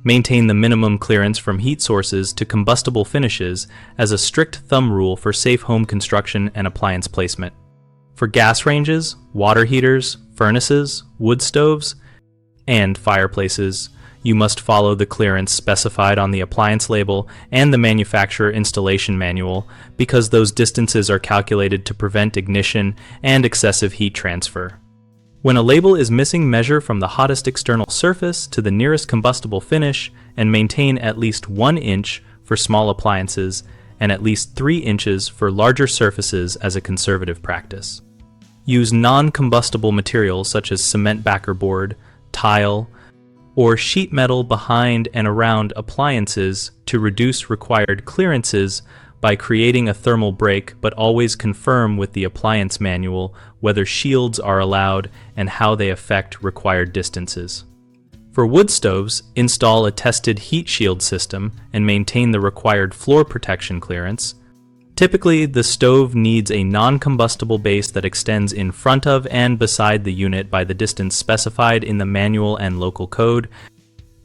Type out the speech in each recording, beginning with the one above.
Maintain the minimum clearance from heat sources to combustible finishes as a strict thumb rule for safe home construction and appliance placement. For gas ranges, water heaters, furnaces, wood stoves, and fireplaces, you must follow the clearance specified on the appliance label and the manufacturer installation manual because those distances are calculated to prevent ignition and excessive heat transfer. When a label is missing, measure from the hottest external surface to the nearest combustible finish and maintain at least 1 inch for small appliances and at least 3 inches for larger surfaces as a conservative practice. Use non-combustible materials such as cement backer board, tile, or sheet metal behind and around appliances to reduce required clearances by creating a thermal break, but always confirm with the appliance manual whether shields are allowed and how they affect required distances. For wood stoves, install a tested heat shield system and maintain the required floor protection clearance. Typically, the stove needs a non-combustible base that extends in front of and beside the unit by the distance specified in the manual and local code.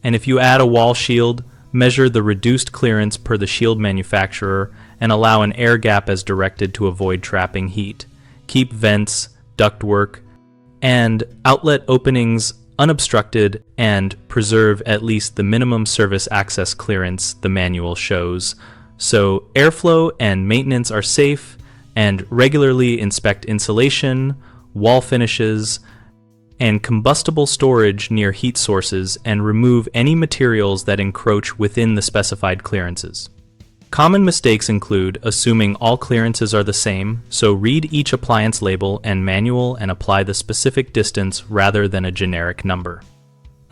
And if you add a wall shield, measure the reduced clearance per the shield manufacturer and allow an air gap as directed to avoid trapping heat. Keep vents, ductwork, and outlet openings unobstructed and preserve at least the minimum service access clearance the manual shows, so airflow and maintenance are safe, and regularly inspect insulation, wall finishes, and combustible storage near heat sources and remove any materials that encroach within the specified clearances. Common mistakes include assuming all clearances are the same, so read each appliance label and manual and apply the specific distance rather than a generic number.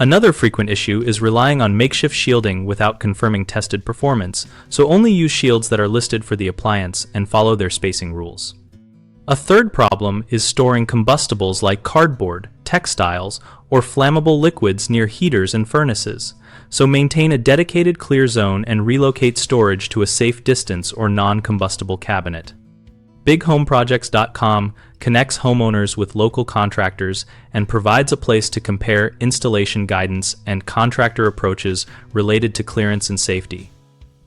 Another frequent issue is relying on makeshift shielding without confirming tested performance, so only use shields that are listed for the appliance and follow their spacing rules. A third problem is storing combustibles like cardboard, textiles, or flammable liquids near heaters and furnaces, so maintain a dedicated clear zone and relocate storage to a safe distance or non-combustible cabinet. BigHomeProjects.com connects homeowners with local contractors and provides a place to compare installation guidance and contractor approaches related to clearance and safety.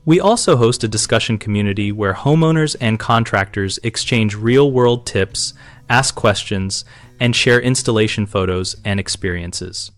We also host a discussion community where homeowners and contractors exchange real-world tips, ask questions, and share installation photos and experiences.